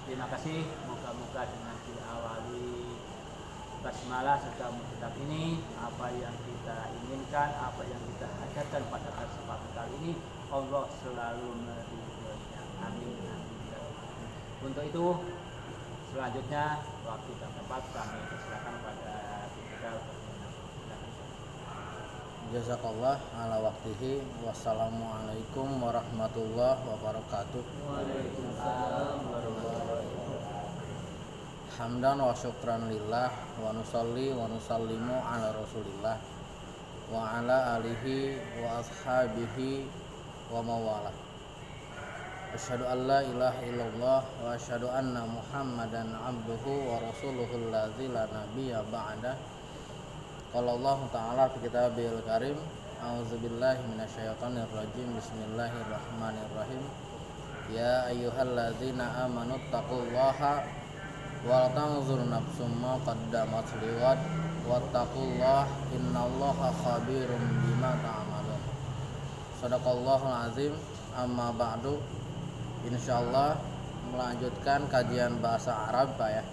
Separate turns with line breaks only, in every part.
Terima kasih, moga-moga dengan diawali basmalah serta kitab ini, apa yang kita inginkan, apa yang kita hajatkan pada kesempatan kali ini, Allah selalu meridhoinya. Amin. Untuk itu selanjutnya waktu dan tempat kami persilakan pada kita.
Jazakallah ala waktihi. Wassalamualaikum warahmatullahi wabarakatuh.
Waalaikumsalam warahmatullahi wabarakatuh.
Hamdan wa syukran lillah wa nusalli wa nusallimu ala rasulillah wa ala alihi wa ashabihi wa mawala. Asyhadu an la ilaha illallah wa asyhadu anna muhammadan abduhu wa rasuluhul ladzi la nabiyya ba'da. Qala Allah ta'ala fi kitabil karim, a'udzubillahi minasyaitonir rajim, bismillahirrahmanirrahim. Ya ayyuhalladzina amanu taqullaha wa tanzur nafsum ma qaddamat liwad wattaqullaha innallaha khabirum bima ta'malun. Shadaqallahul azim. Amma ba'du. Insyaallah melanjutkan kajian bahasa Arab Pak ya.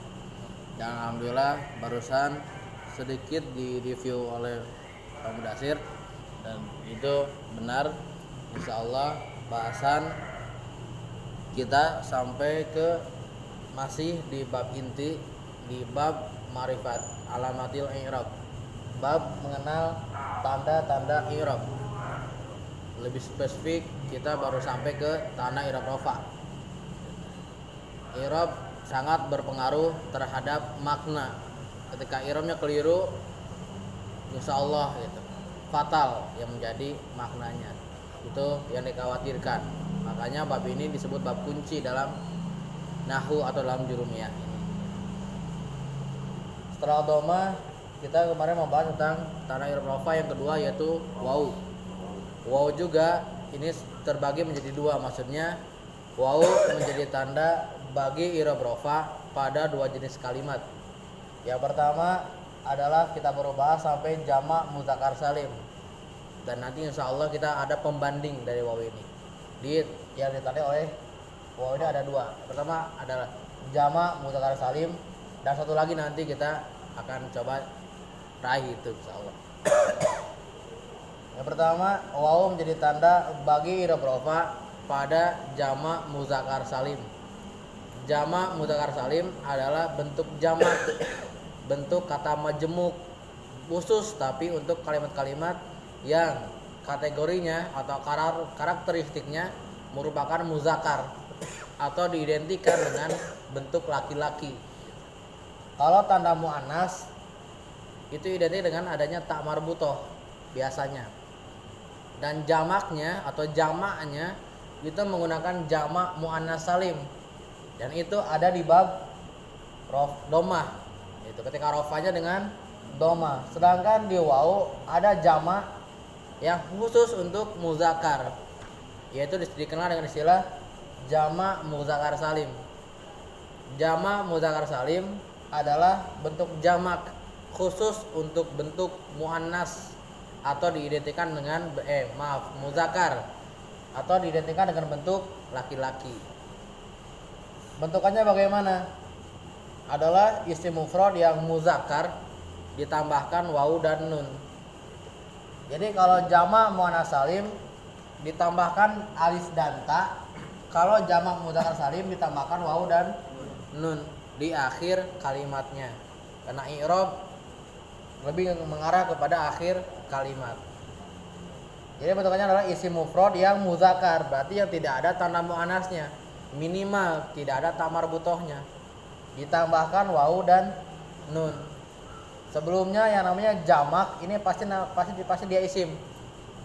Dan alhamdulillah barusan sedikit di review oleh Pak Mudasir dan itu benar. Insyaallah bahasan kita sampai ke masih di bab inti, di bab ma'rifat alamatil i'rab, bab mengenal tanda-tanda i'rab. Lebih spesifik kita baru sampai ke tanda i'rab rafa. I'rab sangat berpengaruh terhadap makna. Ketika i'rabnya keliru, insyaallah gitu, fatal yang menjadi maknanya. Itu yang dikhawatirkan. Makanya bab ini disebut bab kunci dalam nahwu atau dalam jurumiyah ini. Setelah dhamma, kita kemarin membahas tentang tanda i'rab rafa yang kedua yaitu waw. Waw juga ini terbagi menjadi dua, maksudnya waw menjadi tanda bagi i'rab rafa pada dua jenis kalimat. Yang pertama adalah kita baru bahas sampai jamak mudzakkar salim. Dan nanti insya Allah kita ada pembanding dari waw ini. Yang ditandai oleh waw ini ada dua. Pertama adalah jamak mudzakkar salim dan satu lagi nanti kita akan coba raih itu insya Allah. Yang pertama, waw menjadi tanda bagi i'rab rafa pada jamak mudzakkar salim. Jamak mudzakkar salim adalah bentuk jamak, bentuk kata majemuk khusus, tapi untuk kalimat-kalimat yang kategorinya atau karakteristiknya merupakan muzakkar atau diidentikan dengan bentuk laki-laki. Kalau tanda muannas itu identik dengan adanya tak marbutoh biasanya. Dan jamaknya atau jamaknya itu menggunakan jamak muannas salim. Dan itu ada di bab domah. Itu ketika rofanya dengan domah. Sedangkan di waw ada jamak yang khusus untuk muzakkar, yaitu dikenal dengan istilah jamak muzakkar salim. Jamak muzakkar salim adalah bentuk jamak khusus untuk bentuk muannas atau diidentikan dengan muzakkar atau diidentikan dengan bentuk laki-laki. Bentukannya bagaimana? Adalah isim mufrad yang muzakkar ditambahkan waw dan nun. Jadi kalau jamak muannas salim ditambahkan alif dan ta, kalau jamak mudzakkar salim ditambahkan waw dan nun di akhir kalimatnya. Karena i'rab lebih mengarah kepada akhir kalimat. Jadi bentukannya adalah isim mufrad yang muzakkar, berarti yang tidak ada tanda muannasnya, minimal tidak ada ta marbutohnya. Ditambahkan waw dan nun. Sebelumnya yang namanya jamak ini pasti dia isim,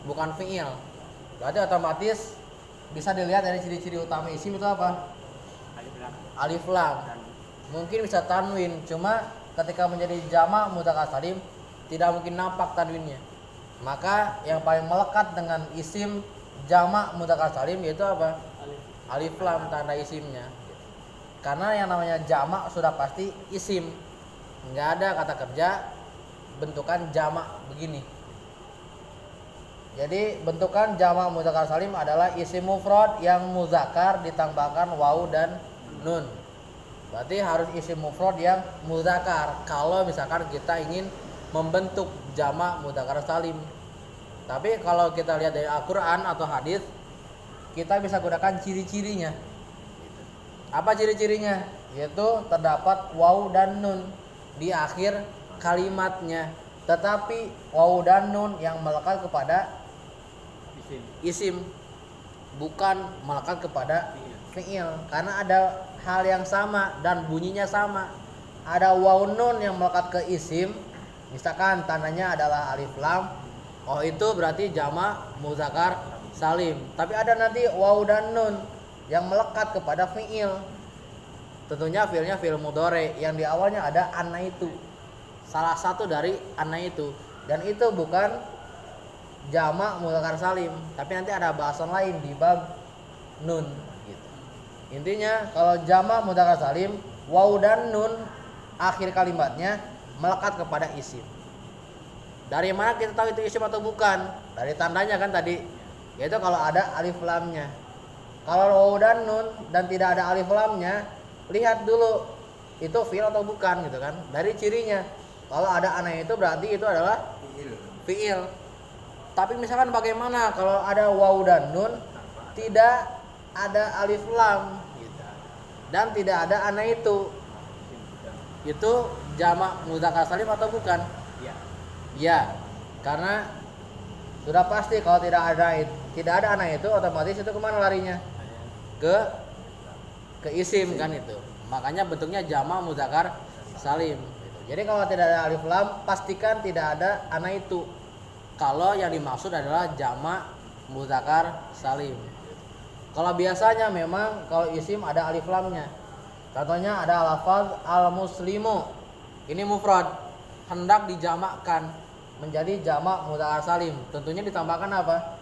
bukan fi'il. Berarti otomatis bisa dilihat dari ciri-ciri utama isim itu apa? Alif lam. Mungkin bisa tanwin, cuma ketika menjadi jamak mudzakkar salim tidak mungkin nampak tanwinnya. Maka yang paling melekat dengan isim jamak mudzakkar salim yaitu apa? Alif lam tanda isimnya. Karena yang namanya jamak sudah pasti isim. Enggak ada kata kerja bentukan jamak begini. Jadi bentukan jamak mudzakkar salim adalah isim mufrad yang muzakkar ditambahkan waw dan nun. Berarti harus isim mufrad yang mudzakkar kalau misalkan kita ingin membentuk jamak mudzakkar salim. Tapi kalau kita lihat dari Al-Qur'an atau hadis, kita bisa gunakan ciri-cirinya. Apa ciri-cirinya? Yaitu terdapat waw dan nun di akhir kalimatnya. Tetapi waw dan nun yang melekat kepada isim, bukan melekat kepada fi'il. Karena ada hal yang sama dan bunyinya sama. Ada waw nun yang melekat ke isim, misalkan tandanya adalah alif lam. Oh, itu berarti jamak mudzakkar salim. Tapi ada nanti waw dan nun yang melekat kepada fi'il. Tentunya fi'ilnya fi'il mudhari yang di awalnya ada anna itu. Salah satu dari anna itu. Dan itu bukan jamak mudzakkar salim, tapi nanti ada bahasan lain di bab nun gitu. Intinya kalau jamak mudzakkar salim, waw dan nun akhir kalimatnya melekat kepada isim. Dari mana kita tahu itu isim atau bukan? Dari tandanya kan tadi, yaitu kalau ada alif lamnya. Kalau waw dan nun dan tidak ada alif lamnya, lihat dulu itu fi'il atau bukan gitu kan. Dari cirinya. Kalau ada ana itu berarti itu adalah fi'il. Tapi misalkan bagaimana kalau ada waw dan nun tidak ada alif lam dan tidak ada ana itu jamak mudzakkar salim atau bukan? Ya, karena sudah pasti kalau tidak ada ana itu otomatis itu kemana larinya? Ke isim kan itu. Makanya bentuknya jamak mudzakkar salim gitu. Jadi kalau tidak ada alif lam pastikan tidak ada ana itu. Kalau yang dimaksud adalah jamak mudzakkar salim. Kalau biasanya memang kalau isim ada alif lamnya. Contohnya ada lafaz al-muslimu. Ini mufrad, hendak dijamakkan menjadi jamak mudzakkar salim. Tentunya ditambahkan apa?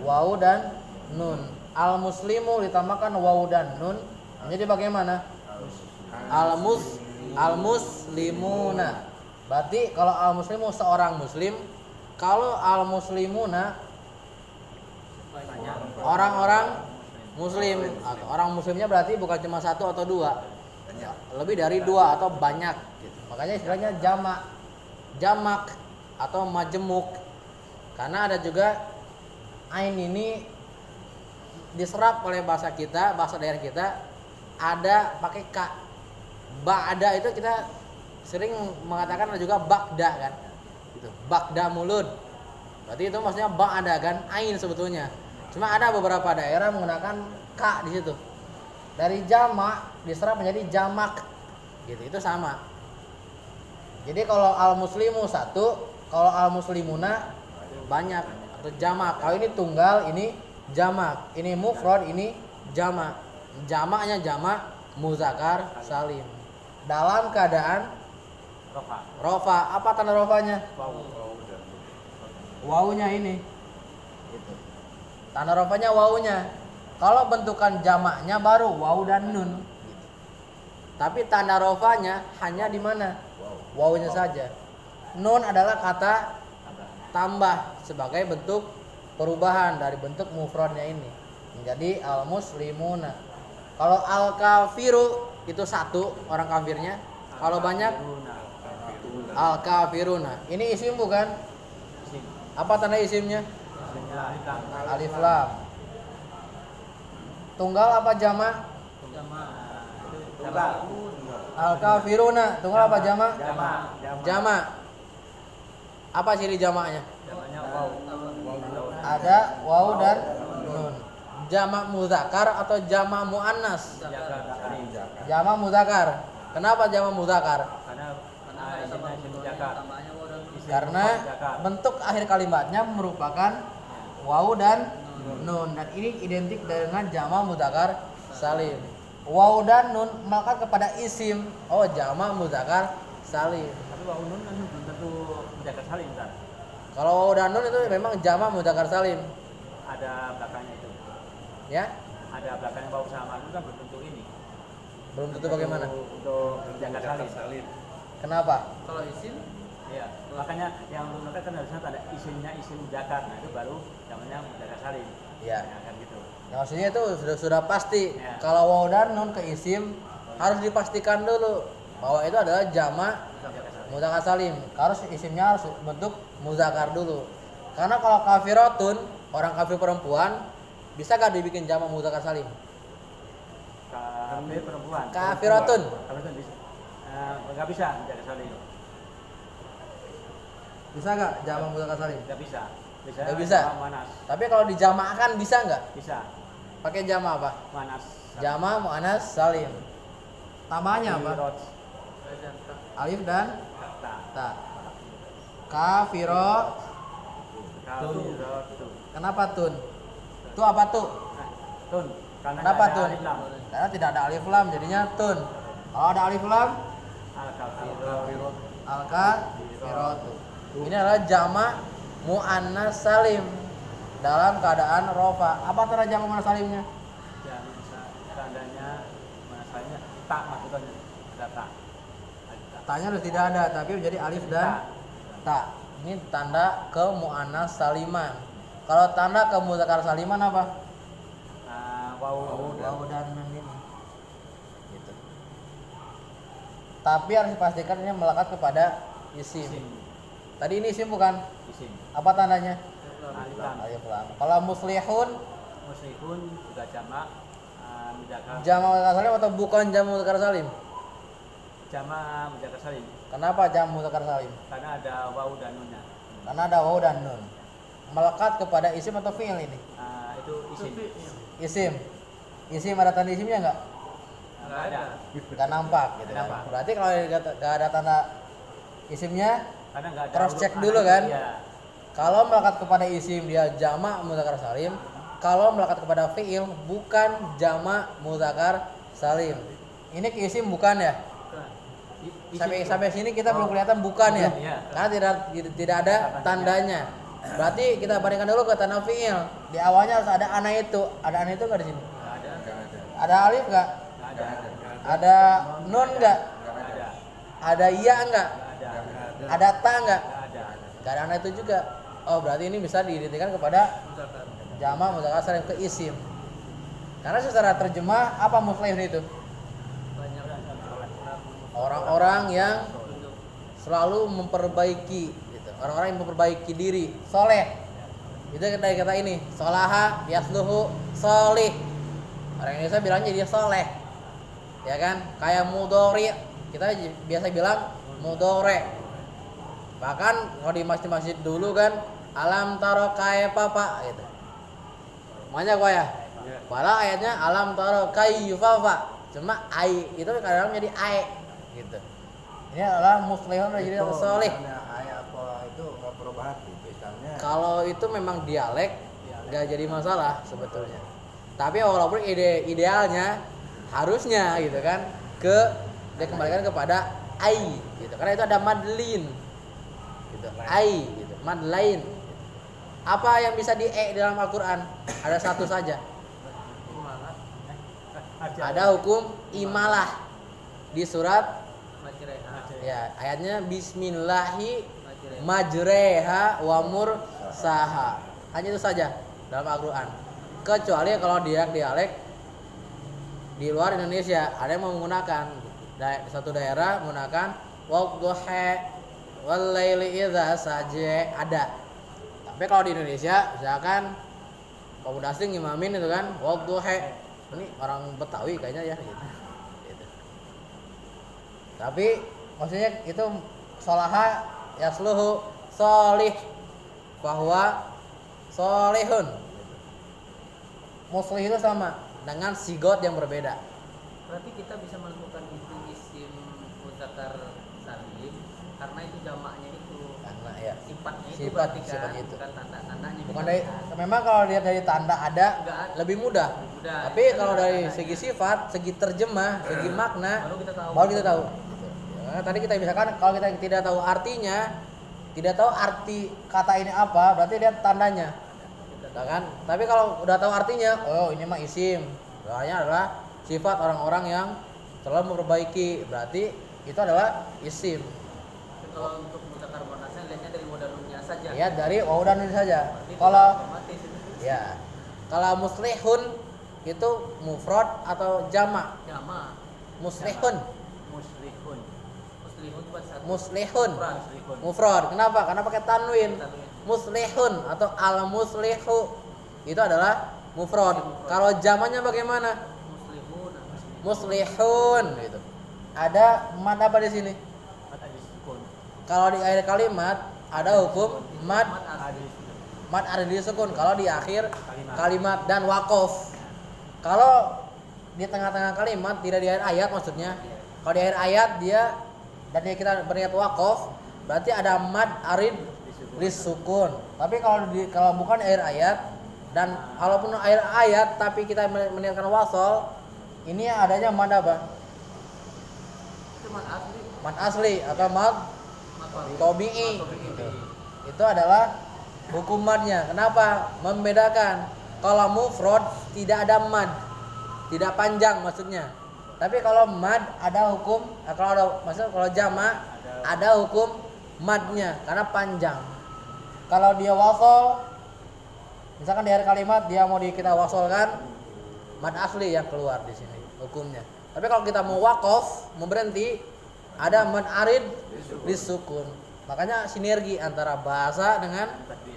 Waw dan nun. Al-muslimu ditambahkan waw dan nun. Jadi bagaimana? Al-muslimuna. Berarti kalau al-muslimu seorang muslim, kalau al-muslimuna orang-orang muslim, atau orang muslimnya berarti bukan cuma satu atau dua, lebih dari dua atau banyak gitu. Makanya istilahnya jamak atau majemuk. Karena ada juga ain ini diserap oleh bahasa kita, bahasa daerah kita ada pakai ka. Ba'da itu kita sering mengatakan ada juga bakda kan. Gitu. Bakda mulud. Berarti itu maksudnya ba'da kan, ain sebetulnya. Cuma ada beberapa daerah menggunakan ka di situ. Dari jamak diserap menjadi jamak. Gitu, itu sama. Jadi kalau al-muslimu satu, kalau al-muslimuna banyak atau jamak. Kalau ini tunggal, ini jamak. Ini mufrad, ini jamak. Jamaknya jamak mudzakkar salim. Dalam keadaan rofa. Apa tanda rofanya? Wawunya ini. Gitu. Tanda rofanya wawunya. Kalau bentukan jamaknya baru waw dan nun. Gitu. Tapi tanda rofanya hanya di mana? Wawunya saja. Nun adalah kata tambah sebagai bentuk perubahan dari bentuk mufradnya ini menjadi al-muslimuna. Kalau al-kafiru itu satu orang kafirnya. Kalau banyak al-kafiruna. Ini isim bukan? Apa tanda isimnya? Alif lam. Tunggal apa jamak? Al-kafiruna. Tunggal apa jamak? Jamak. Apa ciri jamaknya? Ada waw dan nun. Jamak mudzakkar atau jamak muannas? Jamak mudzakkar. Kenapa jamak mudzakkar? Karena bentuk akhir kalimatnya merupakan waw dan nun, dan ini identik dengan jamak mudzakkar salim. Waw dan nun melekat kepada isim. Oh, jamak mudzakkar salim.
Tapi waw nun kan belum tentu mudzakkar salim kan?
Kalau waw dan nun itu memang jamak mudzakkar salim.
Ada belakangnya itu.
Ya?
Ada belakangnya waw sama nun kan belum tentu ini.
Belum tentu bagaimana?
Untuk mudzakkar salim.
Kenapa?
Kalau isim, iya. Makanya yang mereka kan harusnya ada isimnya isim mudzakkar. Nah itu baru namanya mudzakkar salim.
Iya.
Ya, kan gitu.
Nah, maksudnya itu sudah pasti.
Ya.
Kalau waw dan nun ke isim harus dipastikan dulu bahwa itu adalah jamak mudzakkar salim. Harus isimnya harus bentuk muzakkar dulu. Karena kalau kafiratun, orang kafir perempuan, bisa gak dibikin jamak mudzakkar salim?
Kafir perempuan.
Kafiratun.
Kafiratun bisa. Enggak bisa menjaga saling.
Bisa gak jamak mudzakkar salim?
Enggak bisa.
Nggak bisa.
Manas.
Tapi kalau dijamakkan bisa nggak?
Bisa.
Pakai jamak apa?
Manas.
Jamak muannas salim. Tambahannya apa?
Kafirot.
Alif dan
Ta.
ta. Kafiro.
Kafirotun.
Kenapa tun? Tu apa tu?
Tun. Karena
Kenapa
nggak ada
tun?
alif lam.
Karena tidak ada alif lam jadinya tun. Kalau ada alif lam,
Al-kafirot.
al-kafiratu. Ini adalah jamak muannas salim dalam keadaan rofa. Apa tanda jamak muannas salimnya?
Tandanya mana salahnya? Tak maksudnya. Ada tak.
Tanya harus tidak ada, tapi menjadi alif dan ta. Ini tanda ke muannas saliman. Kalau tanda ke mudzakkar saliman apa? Wawu dan nun ini. Gitu. Tapi harus dipastikan ini melekat kepada isim. Tadi ini isim bukan?
Isim.
Apa tandanya?
Alif lam.
Alif lam. Kalau muslihun
Musyrikun juga jamak muzakkar.
jamak mudzakkar salim atau bukan jamak mudzakkar salim?
Jamak muzakkar salim.
Kenapa jamak mudzakkar salim?
Karena ada wawu dan nunnya.
Karena ada wawu dan nun. Melekat kepada isim atau fi'il ini?
Itu isim.
Isim. Isim ada tanda isimnya enggak?
Enggak ada.
Enggak nampak gitu kan.
Nampak.
Berarti kalau enggak ada tanda isimnya,
Karena enggak ada
cross check
huruf
dulu
A,
kan?
Iya.
Kalau melekat kepada isim dia jamak mudzakkar salim, kalau melekat kepada fi'il bukan jamak mudzakkar salim. Ini ke isim bukan ya? Sampai sini kita belum kelihatan bukan ya?
Iya.
Karena tidak ada tandanya. Berarti kita bandingkan dulu ke tanda fi'il. Di awalnya harus ada ana itu. Ada ana itu enggak di sini?
Enggak ada.
Ada alif enggak?
Enggak ada.
Ada nun enggak?
Enggak ada.
Ada iya enggak?
Enggak ada.
Ada ta enggak?
Enggak ada.
Enggak ada ana itu juga. Oh, berarti ini bisa diidentikan kepada jamak mudzakkar salim ke isim. Karena secara terjemah apa muslihun itu? Orang-orang yang selalu memperbaiki gitu. Orang-orang yang memperbaiki diri, soleh. Itu dari kata ini, solaha yasluhu solih. Orang Indonesia bilangnya dia soleh. Ya kan? Kayak mudhari, kita biasa bilang mudhari. Bahkan kalau di masjid-masjid dulu kan, alam taro kaifa pak gitu. Makanya gua ya. Padahal ayatnya alam taro kaifa pak. Cuma ai itu kadang-kadang jadi ai gitu. Ini adalah muslihun jadi solih.
Ayat apa itu nggak perubahan misalnya.
Kalau itu memang dialek nggak jadi masalah sebetulnya. Tapi walaupun idealnya harusnya gitu kan dia kembalikan kepada ai gitu. Karena itu ada madlin gitu. Ai gitu, madlain. Apa yang bisa di dalam Al-Qur'an? Ada satu saja. Ada hukum imalah di surat ya ayatnya bismillahi majreha wa mursaha. Hanya itu saja dalam Al-Qur'an. Kecuali kalau dialek di luar Indonesia ada yang menggunakan di satu daerah menggunakan wadduha wal laili idza saja ada. Tapi kalau di Indonesia misalkan pemuda asing ngimamin itu kan wadduha. Ini orang Betawi kayaknya ya gitu. Tapi maksudnya itu solaha yasluhu solih bahwa solihun muslih itu sama dengan sigot yang berbeda.
Berarti kita bisa menemukan itu isim mudzakkar salim karena itu jamaknya itu
Karena ya
sifatnya itu
Sifat-
berarti kan
sifatnya itu.
bukan tanda-tandanya.
bukan dari memang kalau lihat dari tanda ada
Enggak ada.
lebih mudah.
Mudah.
Tapi kalau dari segi sifat, segi terjemah, segi makna
baru kita tahu.
baru kita tahu. Ya, tadi kita misalkan kalau kita tidak tahu artinya, tidak tahu arti kata ini apa, berarti lihat tandanya. Ya kan? Tapi kalau udah tahu artinya, oh ini mah isim. Soalnya adalah sifat orang-orang yang selalu memperbaiki, berarti itu adalah isim.
Tapi kalau untuk mudzakkar muannasnya lihatnya dari modalnya saja.
Lihat dari wawu dan nun saja.
Berarti
Kalau
otomatis itu
ya, kalau muslihun itu mufrad atau jamak?
jamak.
Muslihun.
Muslihun.
Muslihun buat satu.
Muslihun.
Mufrad.
Muslihun.
Mufrad. Kenapa? Karena pakai tanwin.
Tanwin.
Muslihun atau al-muslihu itu adalah mufrad. Kalau jamannya bagaimana?
Muslihun.
Muslihun gitu. Ada mad apa di sini?
Mad ada sukun.
Kalau di akhir kalimat ada hukum mad
Ada sukun.
mad ada di sukun kalau di akhir
Kalimat.
kalimat dan wakof. Kalau di tengah-tengah kalimat tidak di akhir ayat maksudnya. Kalau di akhir ayat dia dan kita berniat wakof berarti ada mad arid lisukun. Tapi kalau bukan akhir ayat dan kalaupun akhir ayat tapi kita meniatkan wasol, ini adanya mad apa?
Itu mat asli.
Mad asli atau mad
Mat warid.
tobi'i.
Mat tabi'i.
Itu adalah hukumannya. Kenapa? Membedakan. Kalau mufrad tidak ada mad, tidak panjang maksudnya. Tapi kalau mad ada hukum, kalau jamak ada hukum madnya karena panjang. Kalau dia wasol, misalkan di akhir kalimat dia mau kita wasolkan, mad asli yang keluar di sini hukumnya. Tapi kalau kita mau wakof, mau berhenti, ada mad arid disukun. Makanya sinergi antara bahasa dengan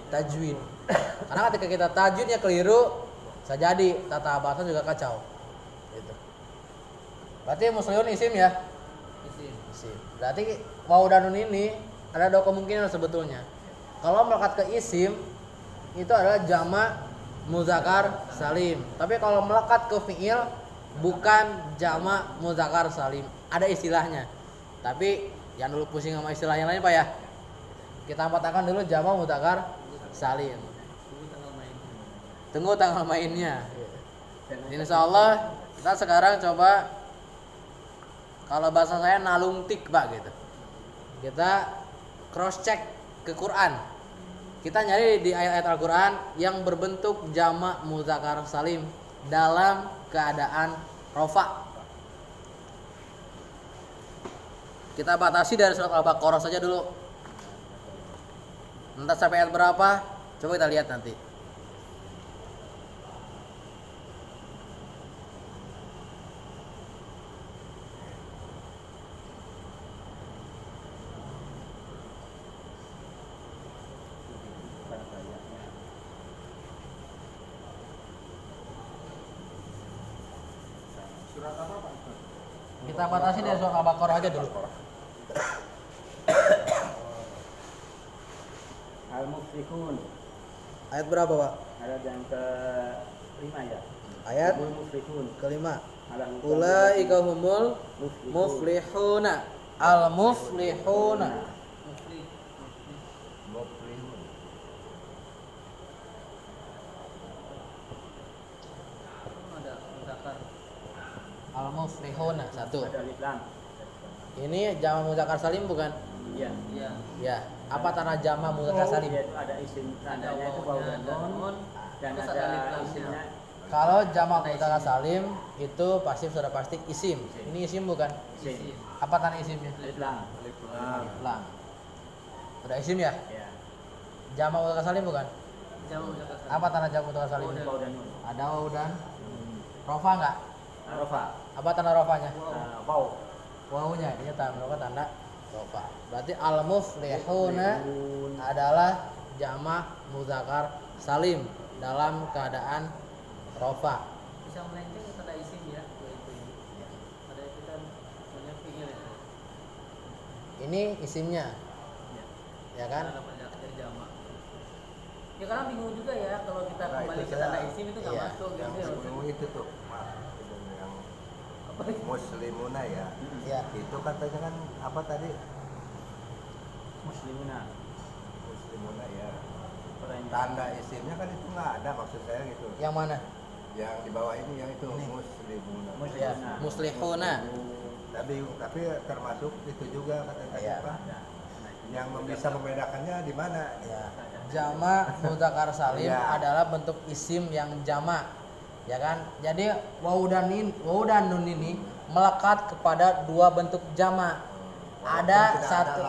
tajwid. Karena ketika kita tajwidnya keliru, bisa jadi tata bahasa juga kacau. Gitu. Berarti muslihun isim ya?
Isim.
Isim. Berarti waw dan nun ini ada dua kemungkinan sebetulnya. Kalau melekat ke isim itu adalah jamak muzakkar salim. Tapi kalau melekat ke fiil bukan jamak muzakkar salim. Ada istilahnya. Tapi jangan dulu pusing sama istilah yang lain Pak ya. Kita patahkan dulu jamak muzakkar salim.
Tunggu tanggal main.
Tunggu tanggal mainnya. Insya Allah kita sekarang coba kalau bahasa saya nalungtik Pak gitu. Kita cross check ke Quran. Kita nyari di ayat-ayat Al-Quran yang berbentuk jamak muzakkar salim dalam keadaan rofa. Kita batasi dari surat Al-Baqarah saja dulu. Entah sampai ayat berapa, coba kita lihat nanti.
Surat apa Pak?
Kita batasi dari surat Al-Baqarah aja dulu.
Al-Muflihun.
Ayat berapa Pak?
Ayat yang ke-5 ya.
Ayat
Al-Muflihun.
kelima.
Al-
Ulaika humul muflihuna. Al-muflihuna.
Muflih.
Muflihun.
Ada muzakkar.
Al-muflihuna satu.
Ada alif lam.
Ini jamak muzakkar salim bukan?
Iya.
Iya.
Ya. Apa tanah jamak muzakkar salim?
Yaitu ada isim tandanya itu waw dan nun dan
Terus
ada
alif lamnya.
isimnya.
Kalau jamak muzakkar salim itu pasti sudah pasti isim. Ini isim bukan?
Isim.
Apa tanah isimnya?
Alif lam.
Alif lam. Sudah isim ya?
Ya.
Jamak muzakkar salim bukan?
Jamak muzakkar salim.
Apa tanah jamak muzakkar salim?
Waw dan nun.
Ada waw dan rofa enggak?
Rofa.
Apa tanda rofanya?
Waw.
Wawunya ini tanda tanda rofa. Berarti al-muflihuna adalah jamak muzakkar salim dalam keadaan rofa.
Bisa melenceng ke tanda isim ya. Itu. Ada itu kan punya fiil itu.
Ini isimnya, ya kan?
Ada banyak akhir jamak. Ya karena bingung juga ya kalau kita
Nah,
kembali
itu
ke tanda
saya-
isim itu nggak
iya.
masuk
Yang
gitu.
sebelum itu tuh, Mas, yang
Apa itu?
muslimuna ya.
Ya.
Itu katanya kan apa tadi?
Muslimuna.
Muslimuna ya.
Orang yang-
Tanda isimnya kan itu nggak ada maksud saya gitu.
Yang mana?
Yang di bawah ini yang itu
Ini.
muslimuna.
Ya,
Muslimuna.
muslihuna.
Tapi termasuk itu juga katanya
Iya.
Pak.
Ada.
Yang bisa membedakannya di mana?
Ya. Jamak muzakkar salim
Ya.
adalah bentuk isim yang jamak. Ya kan? Jadi waw dan nun ini melekat kepada dua bentuk jamak.
Walaupun
Ada
tidak
satu.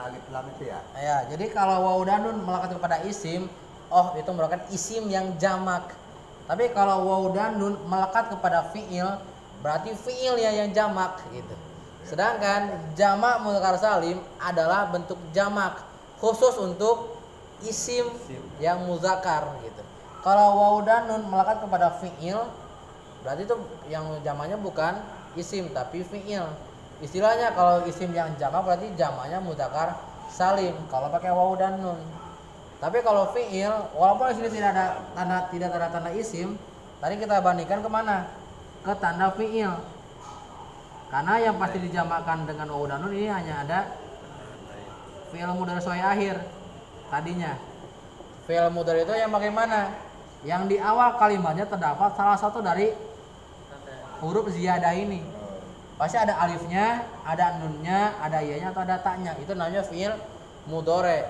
alif lam itu ya.
Ya, jadi kalau waw dan nun melekat kepada isim, oh itu merupakan isim yang jamak. Tapi kalau waw dan nun melekat kepada fiil, berarti fiilnya yang jamak gitu. Sedangkan jamak mudzakkar salim adalah bentuk jamak khusus untuk isim yang muzakkar gitu. Kalau waw dan nun melekat kepada fiil, berarti itu yang jamaknya bukan isim tapi fiil. Istilahnya kalau isim yang jamak berarti jamaknya mudzakkar salim kalau pakai waw dan nun. Tapi kalau fiil, walaupun di sini tidak ada tanda isim, tadi kita bandingkan kemana? Ke tanda fiil. Karena yang pasti dijamakkan dengan waw dan nun ini hanya ada fiil mudhari shoi akhir tadinya. Fiil mudhari itu yang bagaimana? Yang di awal kalimatnya terdapat salah satu dari huruf ziyadah ini. Pasti ada alifnya, ada nunnya, ada iyanya atau ada taknya. Itu namanya fiil mudhari.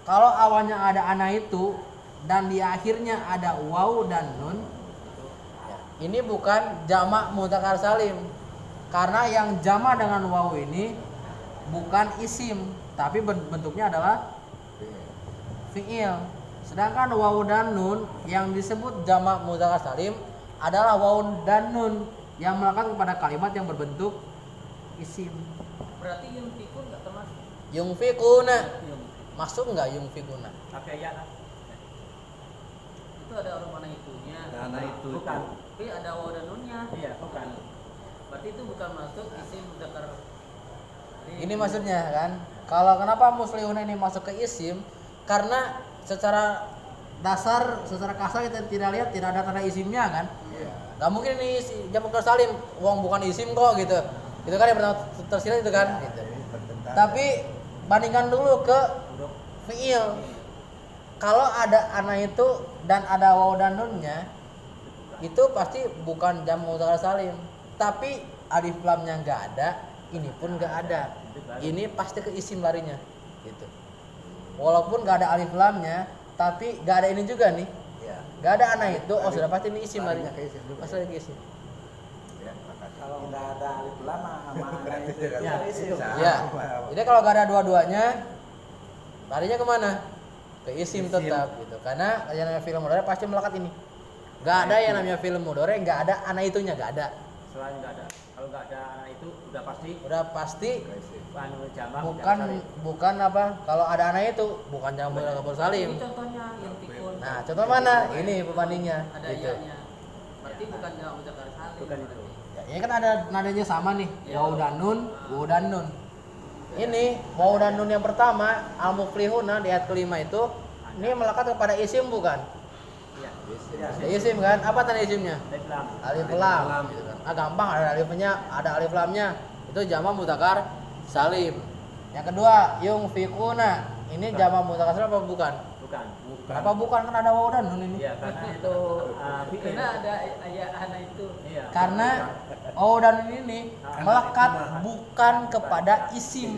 Kalau awalnya ada ana itu dan di akhirnya ada waw dan nun, ini bukan jamak mudzakkar salim. Karena yang jamak dengan waw ini bukan isim, tapi bentuknya adalah fiil. Sedangkan waw dan nun yang disebut jamak mudzakkar salim adalah waw dan nun yang melekat kepada kalimat yang berbentuk isim.
Berarti yunfikun nggak termasuk?
Yungfikuna masuk nggak yungfikuna?
Pakai ya kan?
Itu ada huruf mana itunya?
Karena itu
Bukan.
Tapi ada waw dan nunnya.
Iya, bukan.
Berarti itu bukan masuk isim mudzakkar.
Ini maksudnya kan. Kalau kenapa muslihuna ini masuk ke isim? Karena secara dasar, secara kasar kita tidak lihat tidak ada tanda isimnya kan. Gak mungkin ini jamak mudzakkar salim, wong bukan isim kok gitu. Itu kan yang pertama tersirat itu kan. Gitu. Tapi bandingkan dulu ke fiil. Kalau ada ana itu dan ada waw dan nunnya, itu pasti bukan jamak mudzakkar salim. Tapi alif lamnya nggak ada, ini pun nggak ada. Ini pasti ke isim larinya, gitu. Walaupun nggak ada alif lamnya, tapi nggak ada ini juga nih. Nggak ada ana itu, oh sudah pasti ini isim larinya. Pasti ke isim.
Kalau nggak ada alif lam sama anda itu
Ya,
isim.
itu.
Ya. Jadi kalau nggak ada dua-duanya, larinya kemana? Ke isim tetap, gitu. Karena yang namanya film mudhari pasti melekat ini. Nggak ada yang namanya film mudhari, nggak ada ana itunya, nggak ada.
Selain nggak ada. Kalau nggak ada anak itu
Udah pasti
anu jamak
bukan apa? Kalau ada ana itu bukan jamak mudzakkar salim.
Ini contohnya yunfikun.
Nah, contoh mana? Ini pembandingnya.
Ada
Gitu.
iyanya. Berarti bukan jamak mudzakkar salim.
Bukan itu.
Ya, ini kan ada nadanya sama nih.
Ya.
Waw dan nun, waw dan nun. Ini waw dan nun yang pertama al-muflihuna di ayat kelima itu ini melekat kepada isim bukan?
Iya.
Ya, isim kan? Apa tanda isimnya?
Islam.
Alif lam. Gitu kan. Gampang ada alifnya, ada alif lamnya. Itu jamak mudzakkar salim. Yang kedua, yungfikuna. Ini jamak mudzakkar salim apa bukan?
Bukan.
Kenapa bukan? Kan ada waw dan nun ini.
Iya, karena itu fi'il.
Karena ada ayat ana itu.
Iya.
Karena waw dan nun ini melekat bukan kepada isim,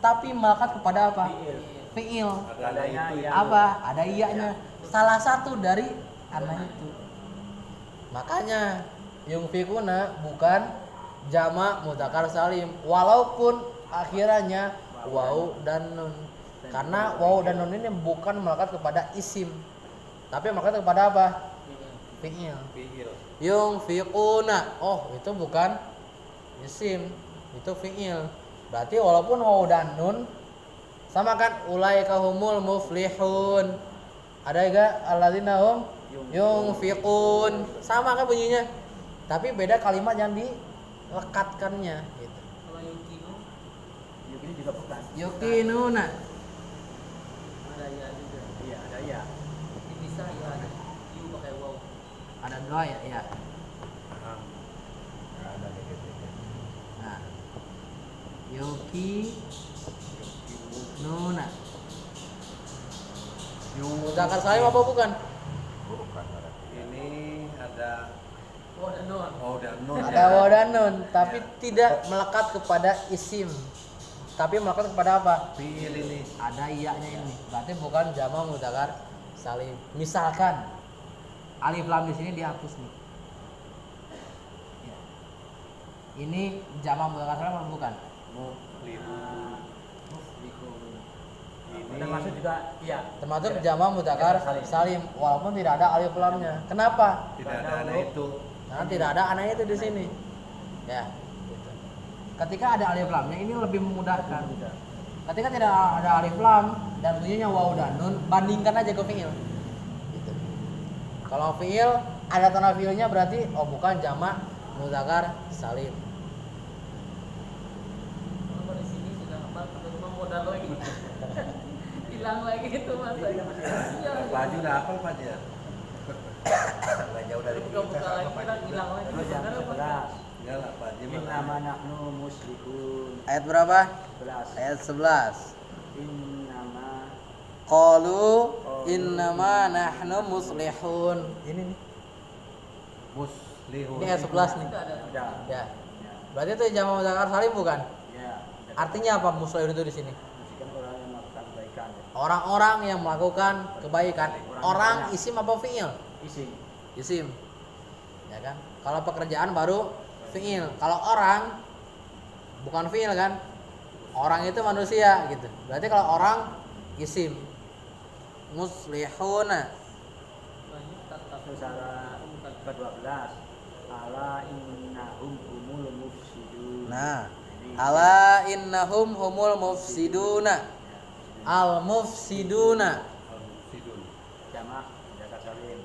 tapi melekat kepada apa?
Fi'il.
Fiil.
Adanya yang
Apa? Ada iyanya. Salah satu dari ana itu. Makanya yungfikuna bukan jamak mudzakkar salim walaupun akhirannya waw dan nun. Karena waw dan nun ini bukan melekat kepada isim, tapi melekat kepada apa? Fiil. Yungfikuna. Oh, itu bukan isim, itu fiil. Berarti walaupun waw dan nun sama kan ulaika humul muflihun. Ada juga alladzina hum yungfiqun. Sama kan bunyinya. Tapi beda kalimat yang dilekatkannya gitu.
Kalau yukinu
Yukini juga bukan.
Yuqinuna.
ada ya juga.
Iya, ada ya.
Ini bisa ya ada yu pakai waw.
Ada dua ya, ya.
ada negatifnya.
Nah. Yuqinuna. Mudzakkar salim apa bukan?
Bukan berarti.
Ini ada
Waw dan nun.
dan nun.
Ada waw dan nun, tapi tidak melekat kepada isim. Tapi melekat kepada apa?
Fiil ini.
Ada iyanya ini. Berarti bukan jamak mudzakkar salim. Misalkan alif lam di sini dihapus nih. Ya. Ini jamak mudzakkar salim apa bukan?
Muflihun. Ini
Termasuk juga iya.
Termasuk jamak mudzakkar salim walaupun tidak ada alif lamnya. Kenapa?
tidak ada ana itu.
Karena tidak ada ana itu di sini. Ya, gitu. Ketika ada alif lamnya ini lebih memudahkan. Ketika tidak ada alif lam dan bunyinya waw dan nun, bandingkan aja ke fiil. Gitu. Kalau fiil ada tanda fiilnya berarti bukan jamak mudzakkar salim.
Kalau di sini sudah hafal sampai rumah modal lagi. Hilang lagi itu masa. Iya.
Pak Haji udah hafal Pak Haji ya? Nggak jauh dari
Buka-buka
kita
lagi
Pak
hilang
Haji.
hilang lagi.
Terus yang
Benar apa?
11.
Enggak lah Pak Haji.
Innama nahnu musyrikun.
Ayat berapa?
11.
Ayat 11.
Innama
Qalu innama nahnu muslihun. Ini nih.
Muslihun.
Ini ayat 11 nih.
Itu ada.
ada.
Ya. Berarti itu jamak mudzakkar salim bukan?
Ya.
Artinya apa muslihun itu di sini?
Musikan orang yang melakukan kebaikan.
Orang-orang yang melakukan kebaikan. Orang isim apa fiil?
Isi.
Isim. Ya kan? Kalau pekerjaan baru fiil. Kalau orang bukan fiil kan? Orang itu manusia gitu. Berarti kalau orang isim. Muslihuna.
Banyak tatap.
Terus ada ke-12. Ala innahum humul mufsidun.
Nah,
Ini
ala innahum humul mufsiduna. Al mufsiduna.
Muslihun.
jamak mudzakkar salim.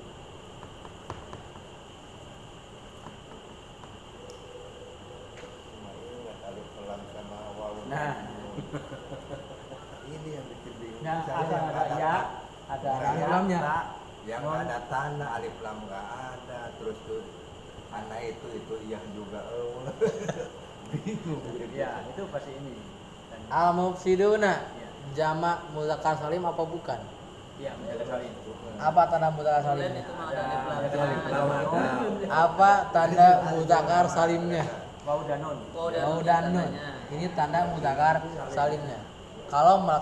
Alif lam sama waw.
Nah.
Ini yang bikin bingung.
Nah,
Saya
ada
yang nggak
ya,
ada-
ada
Alif
ya,
lamnya.
tak,
yang
non.
ada tanda alif lam nggak ada, terus tuh anak itu iya juga. Bingung.
Ya, itu pasti ini. Dan,
Al mufsiduna.
ya,
Jamak mudzakkar salim apa bukan?
ya mudzakkar salim.
Apa tanda mudzakkar
Kalian
salimnya?
itu mah ada alif lam.
Ada alif lam.
Apa tanda mudzakkar salimnya?
Waw dan nun.
Oh,
Waw dan nun. Ini tanda mudzakkar salimnya. Kalau